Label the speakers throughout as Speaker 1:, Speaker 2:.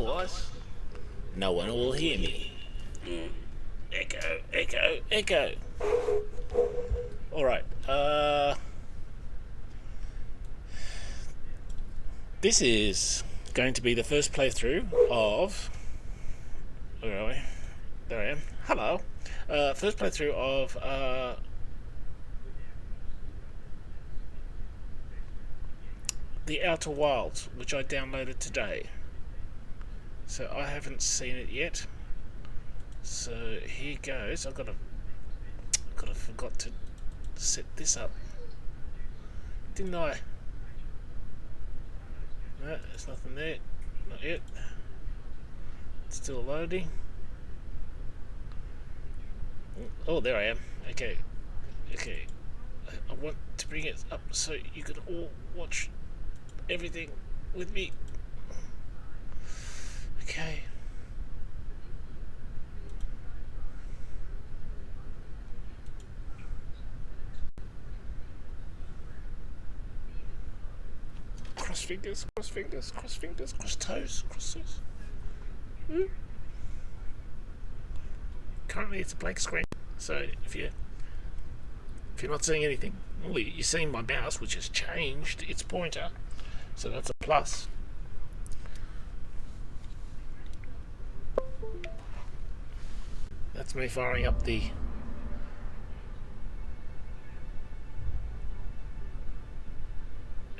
Speaker 1: Otherwise, no one will hear me. Echo, echo, echo. Alright, this is going to be the first playthrough of... Where are we? There I am. Hello. First playthrough of The Outer Wilds, which I downloaded today. So I haven't seen it yet. So here goes. I've got to forgot to set this up, didn't I? No, there's nothing there. Not yet. It's still loading. Oh, there I am. Okay. Okay. I want to bring it up so you can all watch everything with me. Okay. Cross fingers, cross fingers, cross fingers, cross toes, cross toes. Currently it's a blank screen, so if you're not seeing anything, well, you're seeing my mouse, which has changed its pointer, so that's a plus. That's me firing up the...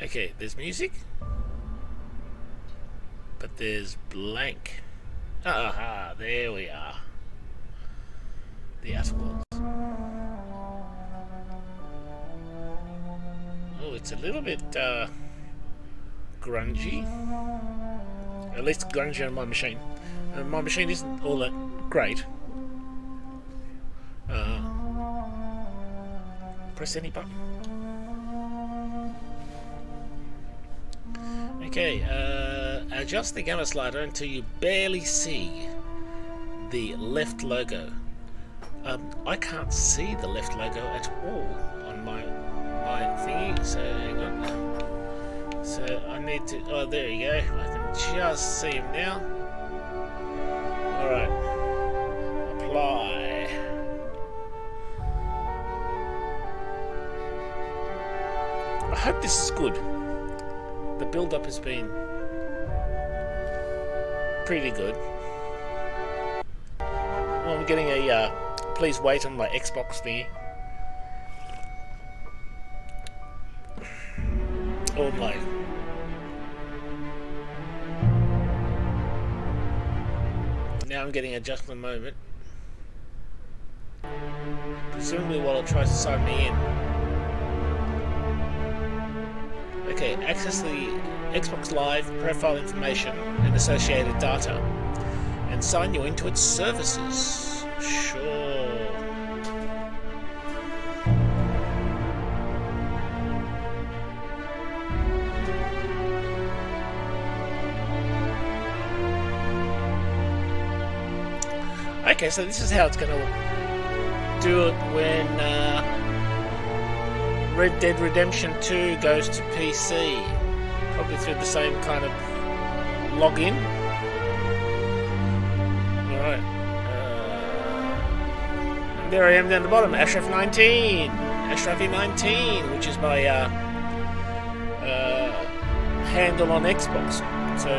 Speaker 1: Okay, there's music, but there's blank. Aha, there we are. The Outer Worlds. Oh, it's a little bit grungy. At least grungy on my machine. My machine isn't all that great. Press any button. Okay, adjust the gamma slider until you barely see the left logo. I can't see the left logo at all on my thingy, so hang on. So I need to... Oh, there you go. I can just see him now. Alright. Apply. I hope this is good. The build-up has been pretty good. Well, I'm getting a please wait on my Xbox thingy. Oh my. Now I'm getting a just a moment. Presumably while it tries to sign me in. Okay, access the Xbox Live profile information and associated data and sign you into its services. Sure. Okay, so this is how it's going to do it when Red Dead Redemption 2 goes to PC. Probably through the same kind of login. Alright. And there I am down the bottom, Ashraffy 19. Ashraffy 19, which is my handle on Xbox. So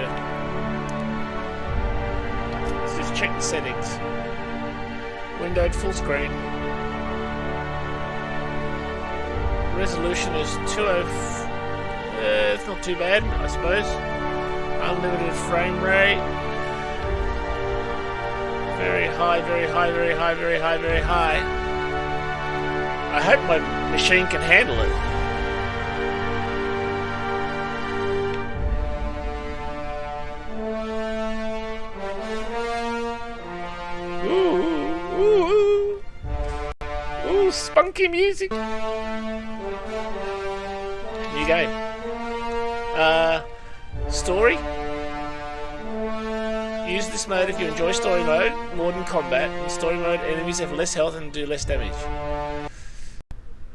Speaker 1: let's just check the settings. Windowed full screen. Resolution is 205. It's not too bad, I suppose. Unlimited frame rate. Very high, very high, very high, very high, very high. I hope my machine can handle it. Ooh, ooh, ooh, spunky music. New game. Story. Use this mode if you enjoy story mode more than combat. In story mode, enemies have less health and do less damage.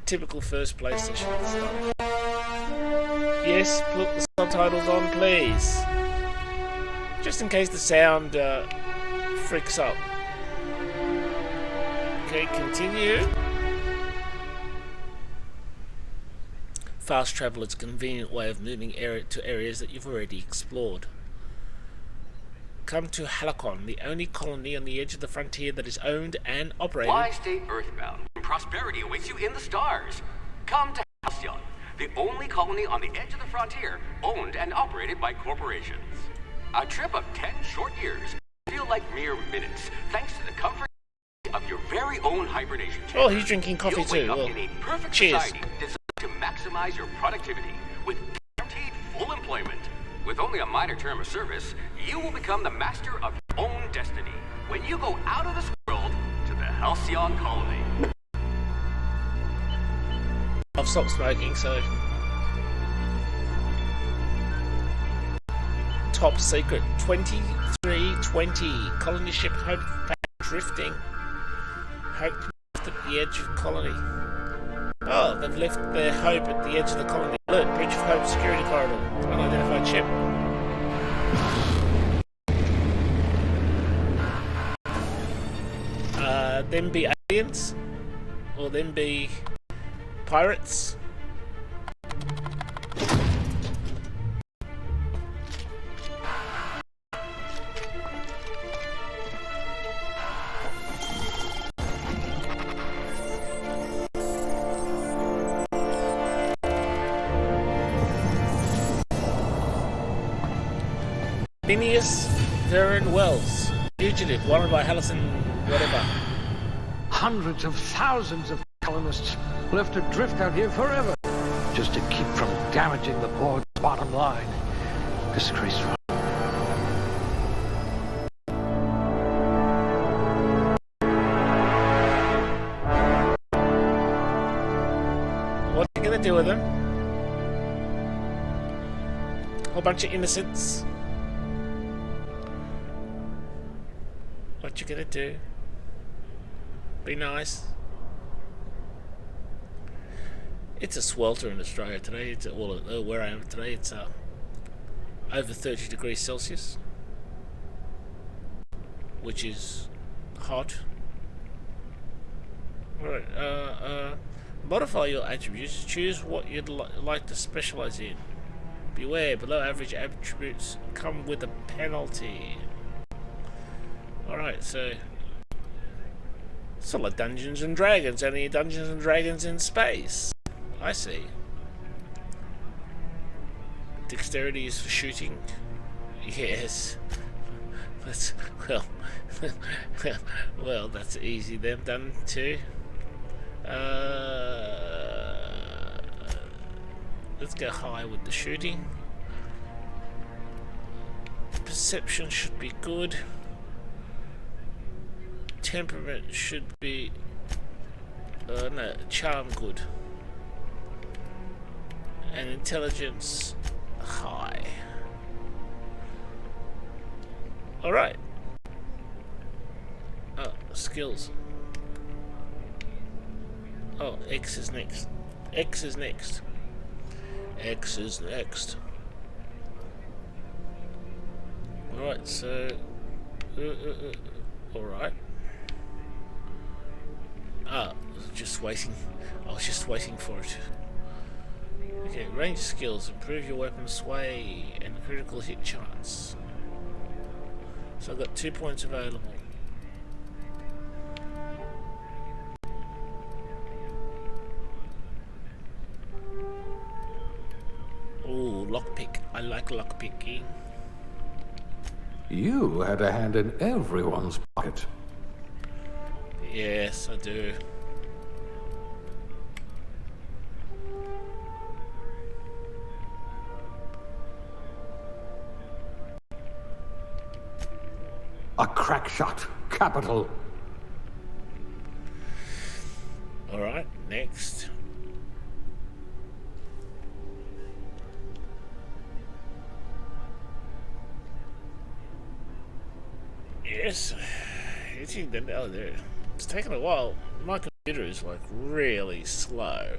Speaker 1: Typical first PlayStation stuff. Yes, put the subtitles on, please. Just in case the sound freaks up. Okay, continue. Fast travel is a convenient way of moving to areas that you've already explored. Come to Halcyon, the only colony on the edge of the frontier that is owned and operated.
Speaker 2: Why stay earthbound? Prosperity awaits you in the stars. Come to Halcyon, the only colony on the edge of the frontier, owned and operated by corporations. A trip of 10 short years will feel like mere minutes, thanks to the comfort of your very own hibernation chamber.
Speaker 1: Oh, he's drinking coffee too.
Speaker 2: You'll wake up in a perfect society designed to maximize your productivity with guaranteed full employment. With only a minor term of service, you will become the master of your own destiny when you go out of this world to the Halcyon colony.
Speaker 1: I've stopped smoking, so... Top secret 2320. Colony ship Hope drifting. Hope left at the edge of colony. Oh, they've left their Hope at the edge of the colony. Alert, Bridge of Hope security corridor. Unidentified ship. Then be aliens? Or then be pirates? Phineas Varen Wells, fugitive, wanted by Hallison, whatever.
Speaker 3: Hundreds of thousands of colonists left adrift out here forever, just to keep from damaging the board's bottom line. Disgraceful.
Speaker 1: What are you gonna do with them? Whole bunch of innocents. What you gonna do? Be nice. It's a swelter in Australia today. It's where I am today. It's over 30 degrees Celsius, which is hot. Alright, modify your attributes. Choose what you'd like to specialize in. Beware, below average attributes come with a penalty. Alright, so it's not like Dungeons and Dragons, only Dungeons and Dragons in space. I see. Dexterity is for shooting. Yes. That's, well, well, that's easy then done too. Let's go high with the shooting. Perception should be good. Temperament should be no, charm good, and intelligence high. Alright. Oh, skills. Oh, X is next. X is next. X is next. Alright, so alright. Ah, just waiting. I was just waiting for it. Okay, range skills. Improve your weapon sway and critical hit chance. So I've got 2 points available. Ooh, lockpick. I like lockpicking.
Speaker 3: You had a hand in everyone's pocket.
Speaker 1: Yes, I do.
Speaker 3: A crack shot. Capital.
Speaker 1: Alright, next. Yes. Hitting the nail there. It's taken a while. My computer is like really slow.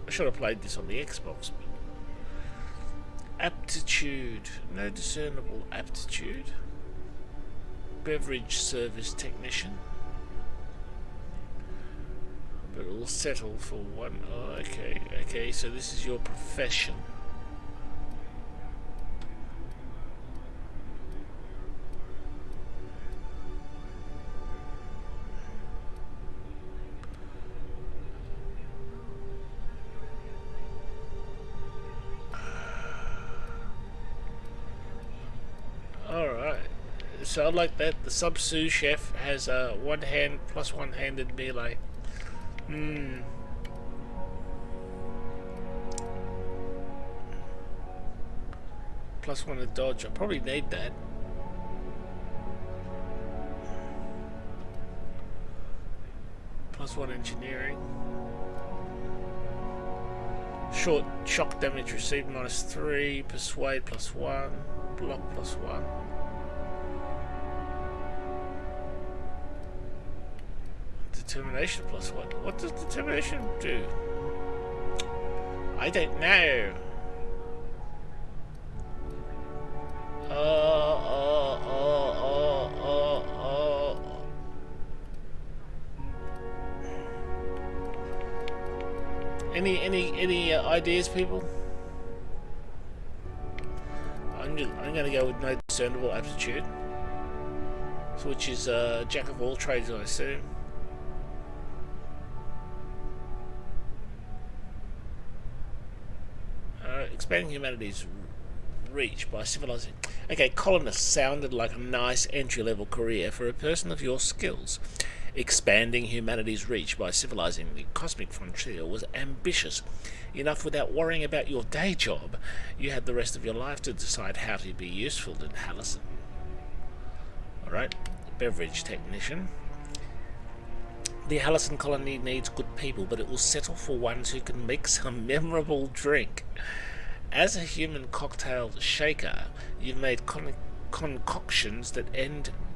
Speaker 1: I should have played this on the Xbox. Aptitude. No discernible aptitude. Beverage service technician. But it'll settle for one. Oh, okay. Okay, so this is your profession. Alright. So I like that. The sub-sous chef has one hand plus one-handed melee. Plus one to dodge. I probably need that. Plus one engineering. Short shock damage received -3. Persuade +1. Block +1. Determination +1. What does determination do? I don't know. Any ideas, people? I'm gonna go with no discernible aptitude, which is jack of all trades, I assume. Expanding humanity's reach by civilizing. Okay, colonists sounded like a nice entry-level career for a person of your skills. Expanding humanity's reach by civilizing the cosmic frontier was ambitious enough without worrying about your day job. You had the rest of your life to decide how to be useful in Hallison. Alright, beverage technician. The Hallison colony needs good people, but it will settle for ones who can make some memorable drink. As a human cocktail shaker, you've made concoctions that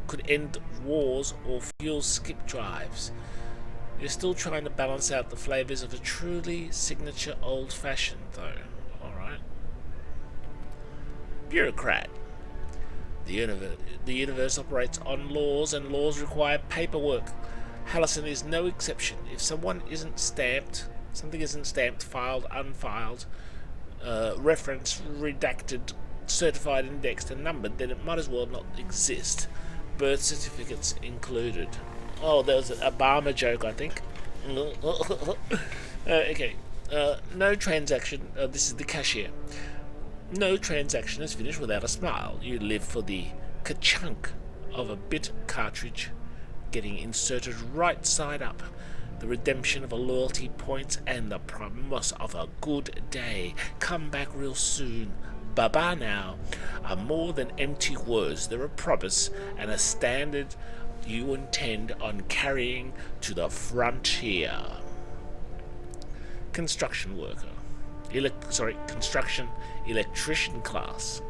Speaker 1: could end wars or fuel skip drives. You're still trying to balance out the flavours of a truly signature old-fashioned, though. Alright. Bureaucrat. The universe operates on laws, and laws require paperwork. Hallison is no exception. If something isn't stamped, filed, unfiled, referenced, redacted, certified, indexed, and numbered, then it might as well not exist. Birth certificates included. Oh, there was an Obama joke, I think. Okay. No transaction. This is the cashier. No transaction is finished without a smile. You live for the ka-chunk of a bit cartridge getting inserted right side up, the redemption of a loyalty point, and the promise of a good day. Come back real soon. Bye-bye now are more than empty words. They're a promise and a standard you intend on carrying to the frontier. Construction worker. Construction electrician class.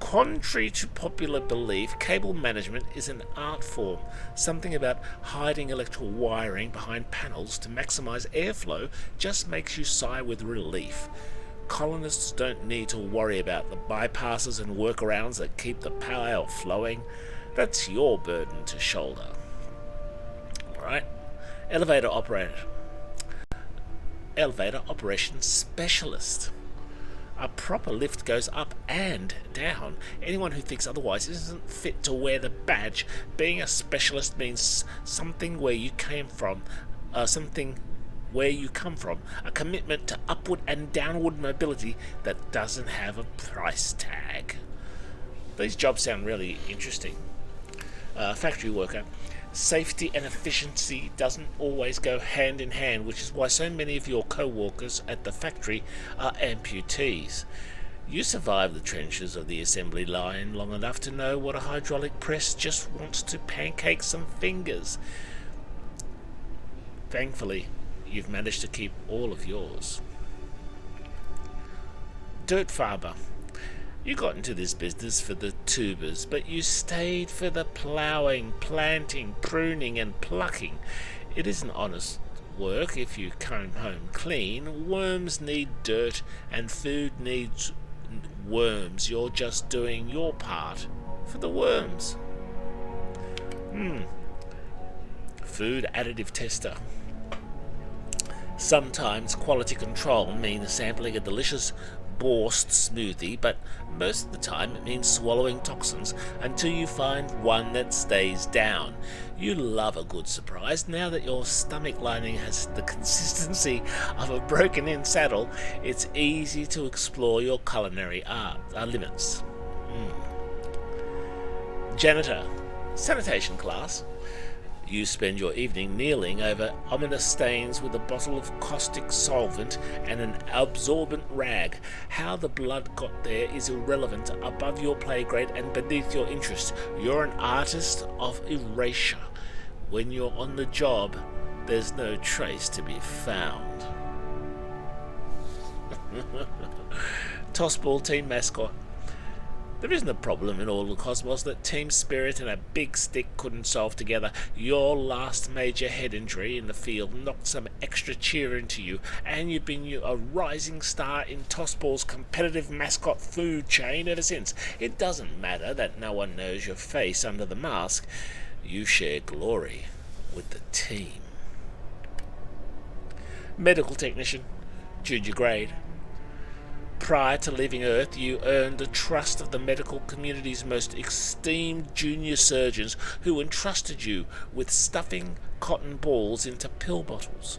Speaker 1: Contrary to popular belief, cable management is an art form. Something about hiding electrical wiring behind panels to maximize airflow just makes you sigh with relief. Colonists don't need to worry about the bypasses and workarounds that keep the power flowing. That's your burden to shoulder. Alright. Elevator operator. Elevator operations specialist. A proper lift goes up and down. Anyone who thinks otherwise isn't fit to wear the badge. Being a specialist means something where you come from, a commitment to upward and downward mobility that doesn't have a price tag. These jobs sound really interesting. Factory worker. Safety and efficiency doesn't always go hand in hand, which is why so many of your co-workers at the factory are amputees. You survive the trenches of the assembly line long enough to know what a hydraulic press just wants to pancake some fingers. Thankfully, you've managed to keep all of yours. Dirt farmer. You got into this business for the tubers, but you stayed for the ploughing, planting, pruning, and plucking. It isn't honest work if you come home clean. Worms need dirt, and food needs worms. You're just doing your part for the worms. Food additive tester. Sometimes quality control means sampling a delicious Borst smoothie, but most of the time it means swallowing toxins until you find one that stays down. You love a good surprise. Now that your stomach lining has the consistency of a broken-in saddle, it's easy to explore your culinary limits. Janitor. Sanitation class. You spend your evening kneeling over ominous stains with a bottle of caustic solvent and an absorbent rag. How the blood got there is irrelevant, above your pay grade and beneath your interest. You're an artist of erasure. When you're on the job, there's no trace to be found. Tossball team mascot. There isn't a problem in all the cosmos that team spirit and a big stick couldn't solve together. Your last major head injury in the field knocked some extra cheer into you, and you've been a rising star in Tossball's competitive mascot food chain ever since. It doesn't matter that no one knows your face under the mask. You share glory with the team. Medical technician, junior grade. Prior to leaving Earth, you earned the trust of the medical community's most esteemed junior surgeons who entrusted you with stuffing cotton balls into pill bottles.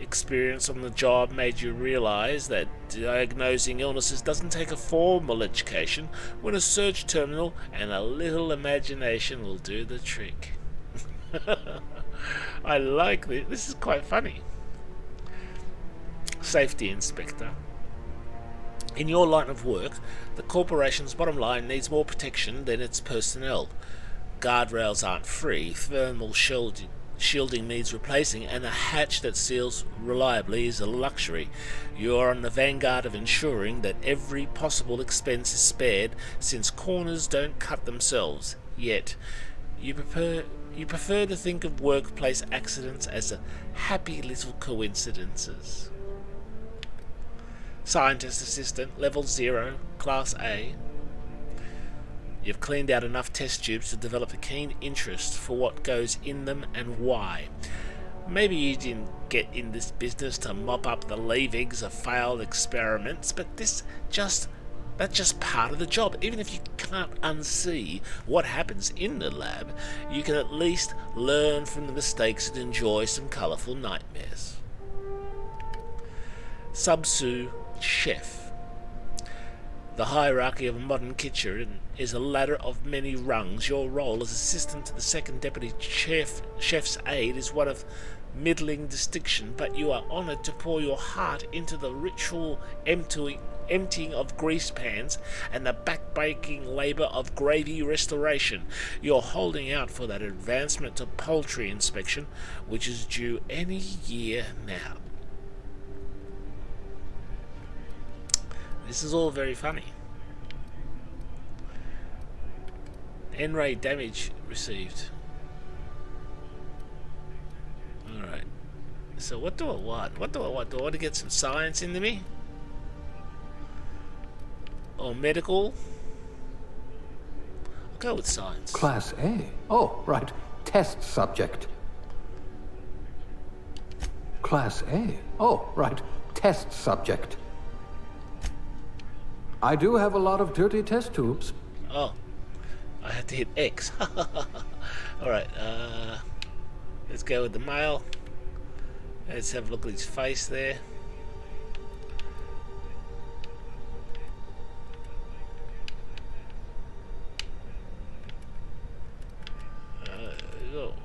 Speaker 1: Experience on the job made you realize that diagnosing illnesses doesn't take a formal education when a surge terminal and a little imagination will do the trick. I like this. This is quite funny. Safety inspector. In your line of work, the corporation's bottom line needs more protection than its personnel. Guardrails aren't free, thermal shielding needs replacing, and a hatch that seals reliably is a luxury. You are on the vanguard of ensuring that every possible expense is spared, since corners don't cut themselves. Yet, you prefer to think of workplace accidents as a happy little coincidences. Scientist assistant, level 0, class A. You've cleaned out enough test tubes to develop a keen interest for what goes in them and why. Maybe you didn't get in this business to mop up the leavings of failed experiments, but that's just part of the job. Even if you can't unsee what happens in the lab, you can at least learn from the mistakes and enjoy some colourful nightmares. Subsu chef. The hierarchy of a modern kitchen is a ladder of many rungs. Your role as assistant to the second deputy chef's aide is one of middling distinction, but you are honoured to pour your heart into the ritual emptying of grease pans and the backbreaking labour of gravy restoration. You're holding out for that advancement to poultry inspection, which is due any year now. This is all very funny. N-ray damage received. Alright. So what do I want? What do I want? Do I want to get some science into me? Or medical? I'll go with science.
Speaker 4: Class A. Oh, right. Test subject. Class A. Oh, right. Test subject. I do have a lot of dirty test tubes.
Speaker 1: Oh, I had to hit X. Alright, let's go with the male. Let's have a look at his face there.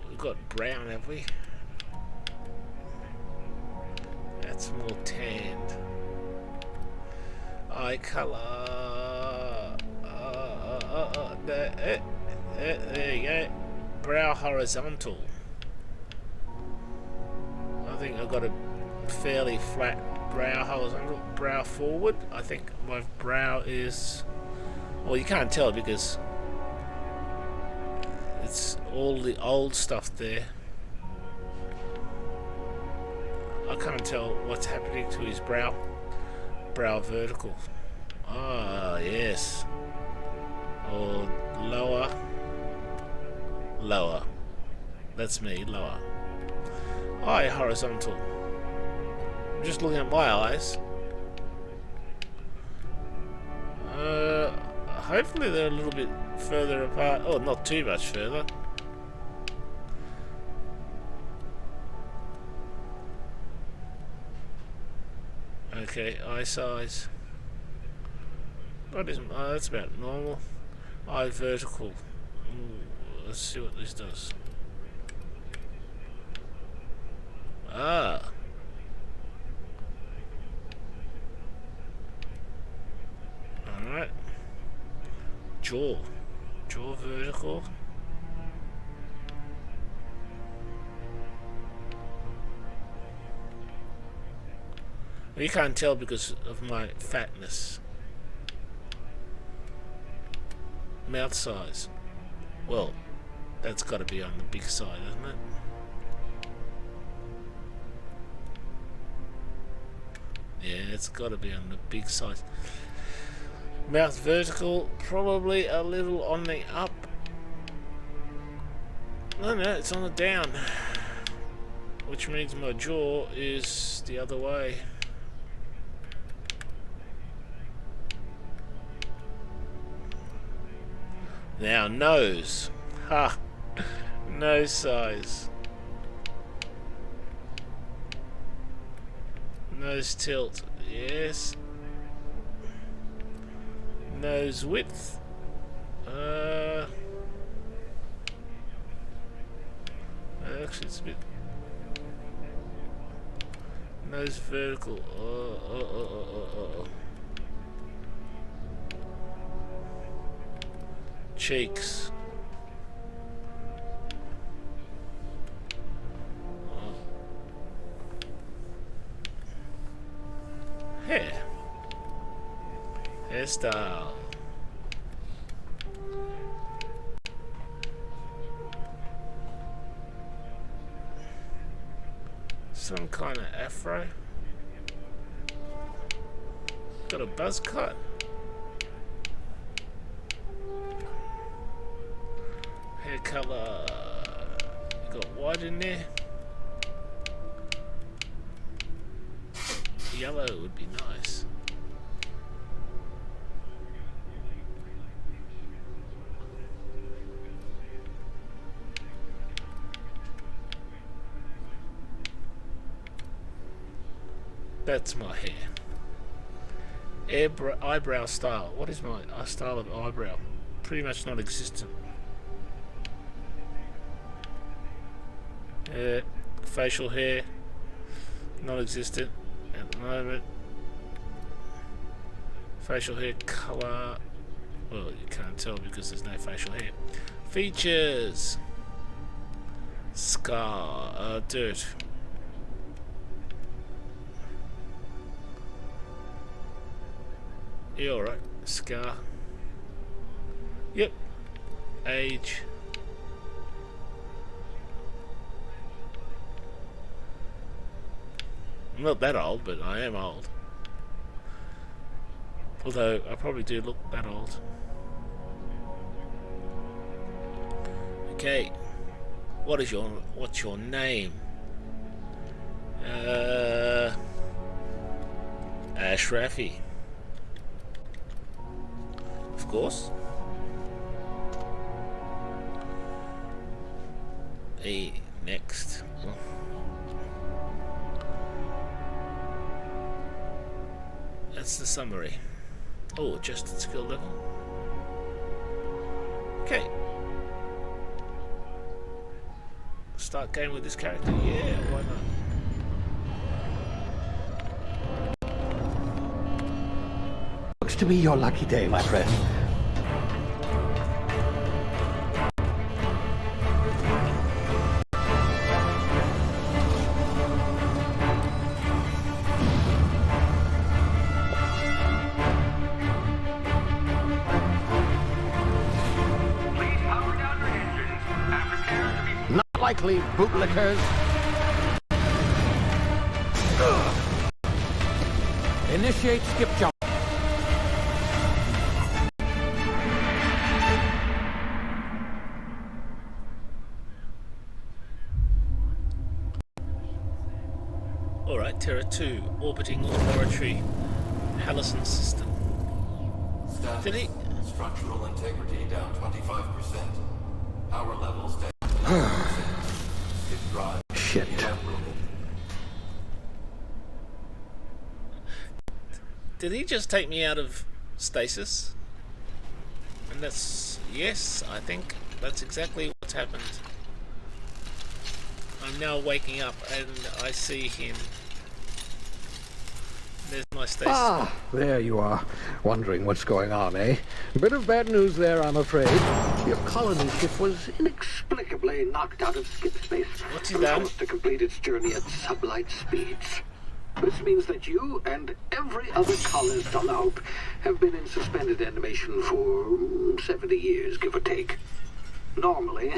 Speaker 1: We've got brown, have we? That's more tanned. Eye colour. There you go. Brow horizontal. I think I've got a fairly flat brow horizontal. Brow forward. I think my brow is. Well, you can't tell because it's all the old stuff there. I can't tell what's happening to his brow. Brow vertical. Ah, yes. Or lower. Lower. That's me, lower. Hi, horizontal. I'm just looking at my eyes. Hopefully they're a little bit further apart. Oh, not too much further. Okay, eye size. What is? Oh, that's about normal. Eye vertical. Ooh, let's see what this does. Ah. Alright. Jaw. Jaw vertical. You can't tell because of my fatness. Mouth size. Well, that's got to be on the big side, isn't it? Yeah, it's got to be on the big side. Mouth vertical, probably a little on the up. No, it's on the down. Which means my jaw is the other way. Now, nose. Ha! Nose size. Nose tilt. Yes. Nose width. Actually, it's a bit. Nose vertical. Cheeks. Hair. Hairstyle. Some kind of afro. Got a buzz cut. Hair color. Got white in there. Yellow would be nice. That's my hair. Eyebrow style. What is my style of eyebrow? Pretty much non-existent. Facial hair. Non-existent at the moment. Facial hair color. Well, you can't tell because there's no facial hair. Features. Scar. Dirt. Yeah, alright. Scar. Yep. Age. I'm not that old, but I am old. Although I probably do look that old. Okay. What's your name? Ashraffy. Of course. Hey, next. That's the summary. Oh, adjusted skill level. Okay. Start game with this character. Yeah, why not?
Speaker 4: Looks to be your lucky day, my friend. Likely bootlickers. Initiate skip jump.
Speaker 1: Alright, Terra 2, orbiting laboratory Halcyon system.
Speaker 5: Status.
Speaker 1: Did he?
Speaker 5: Structural integrity down 25%. Power levels down 10%. Skip drive.
Speaker 3: Shit.
Speaker 1: Did he just take me out of stasis? And that's... yes, I think that's exactly what's happened. I'm now waking up and I see him. There's my stasis.
Speaker 3: Ah, there you are. Wondering what's going on, eh? A bit of bad news there, I'm afraid. Your colony ship was inexplicably knocked out of skip space.
Speaker 1: What's he done?
Speaker 3: Forced to complete its journey at sublight speeds. This means that you and every other colonist on the Hope have been in suspended animation for 70 years, give or take. Normally,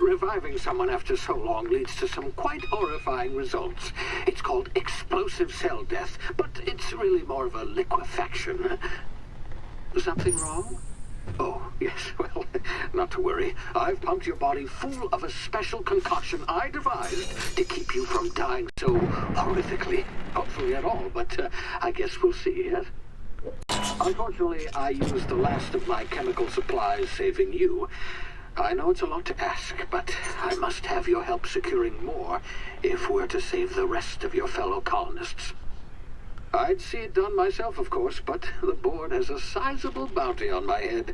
Speaker 3: reviving someone after so long leads to some quite horrifying results. It's called explosive cell death, but it's really more of a liquefaction. Something wrong? Oh, yes, well, not to worry. I've pumped your body full of a special concoction I devised to keep you from dying so horrifically. Hopefully at all, but I guess we'll see, yes? Unfortunately, I used the last of my chemical supplies saving you. I know it's a lot to ask, but I must have your help securing more if we're to save the rest of your fellow colonists. I'd see it done myself, of course, but the board has a sizable bounty on my head.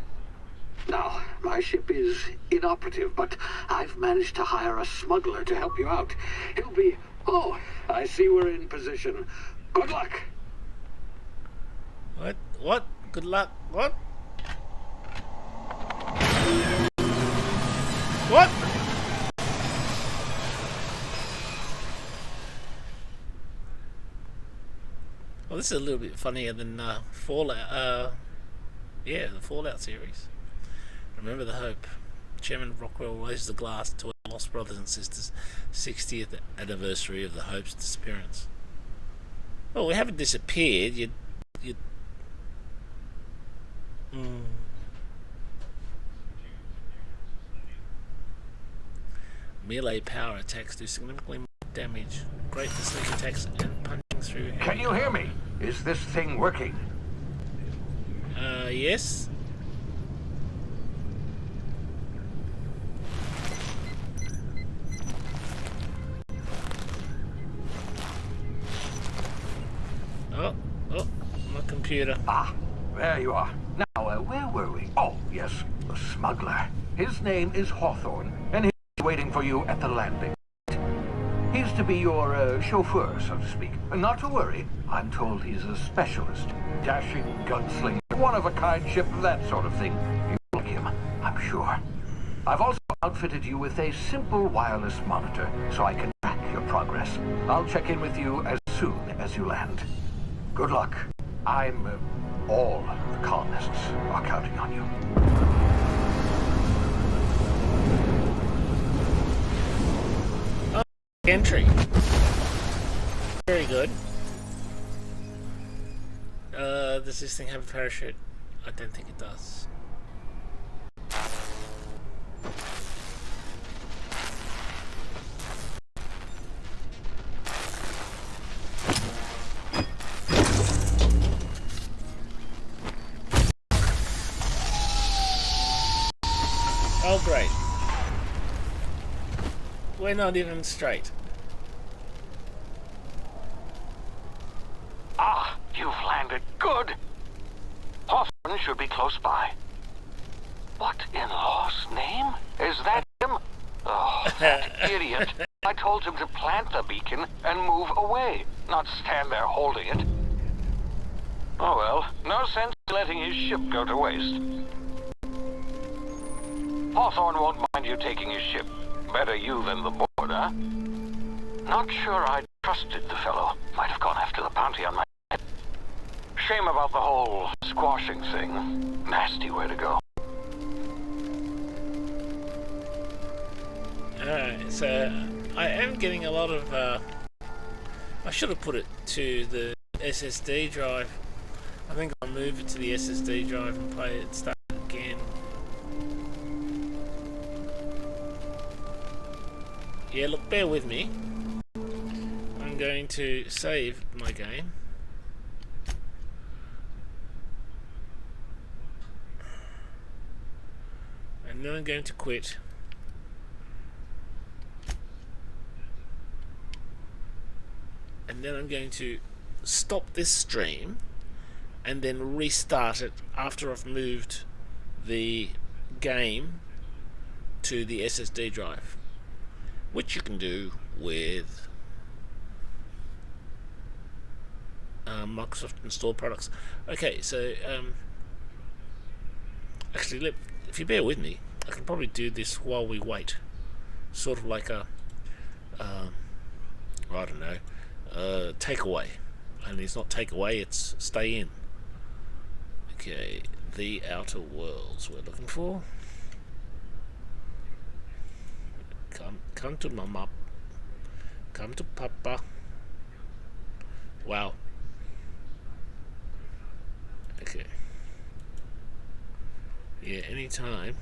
Speaker 3: Now, my ship is inoperative, but I've managed to hire a smuggler to help you out. He'll be... oh, I see we're in position. Good luck!
Speaker 1: What? What? Good luck? What? What? Well, this is a little bit funnier than Fallout. Yeah, the Fallout series. Remember the Hope. Chairman Rockwell raised the glass to our lost brothers and sisters' 60th anniversary of the Hope's disappearance. Well, we haven't disappeared. You. Melee power attacks do significantly more damage. Great for sneak attacks and punching through.
Speaker 6: Can you hear me? Is this thing working?
Speaker 1: Yes. Oh, my computer.
Speaker 6: Ah, there you are. Now, where were we? Oh, yes, the smuggler. His name is Hawthorne, and he's waiting for you at the landing. He's to be your chauffeur, so to speak. Not to worry, I'm told he's a specialist. Dashing gunslinger, one-of-a-kind ship, that sort of thing. You like him, I'm sure. I've also outfitted you with a simple wireless monitor, so I can track your progress. I'll check in with you as soon as you land. Good luck. All the colonists are counting on you.
Speaker 1: Entry. Very good. Does this thing have a parachute? I don't think it does. Oh, great. We're not even straight.
Speaker 6: Ah, you've landed. Good. Hawthorne should be close by. What in law's name? Is that him? Oh, that idiot. I told him to plant the beacon and move away, not stand there holding it. Oh well, no sense letting his ship go to waste. Hawthorne won't mind you taking his ship. Better you than the board, huh? Not sure I trusted the fellow. Might have gone after the bounty on my head. Shame about the whole squashing thing. Nasty way to go.
Speaker 1: Alright, so I am getting a lot of I should have put it to the SSD drive. I think I'll move it to the SSD drive and play it start again. Yeah, look, bear with me. I'm I'm going to save my game. And then I'm going to quit. And then I'm going to stop this stream and then restart it after I've moved the game to the SSD drive, which you can do with Microsoft installed products. Okay, so actually, if you bear with me, I can probably do this while we wait, sort of like a I don't know, takeaway. And it's not takeaway, it's stay in. Okay, the Outer Worlds we're looking for. Come to Mama. Come to Papa. Wow. Okay. Yeah, anytime.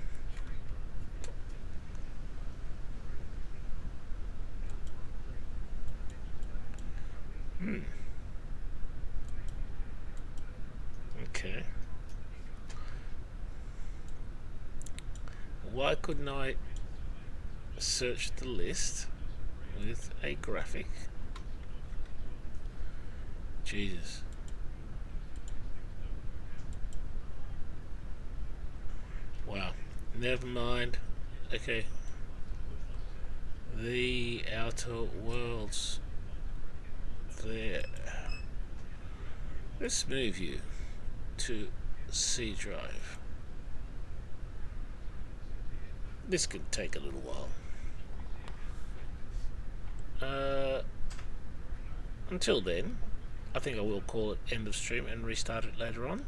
Speaker 1: Okay. Why couldn't I search the list with a graphic? Jesus. Wow. Never mind. Okay. The Outer Worlds. There. Let's move you to C drive. This could take a little while. Until then, I think I will call it end of stream and restart it later on,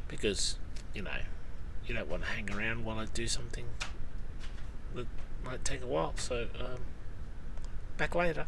Speaker 1: because you don't want to hang around while I do something that might take a while. So back later.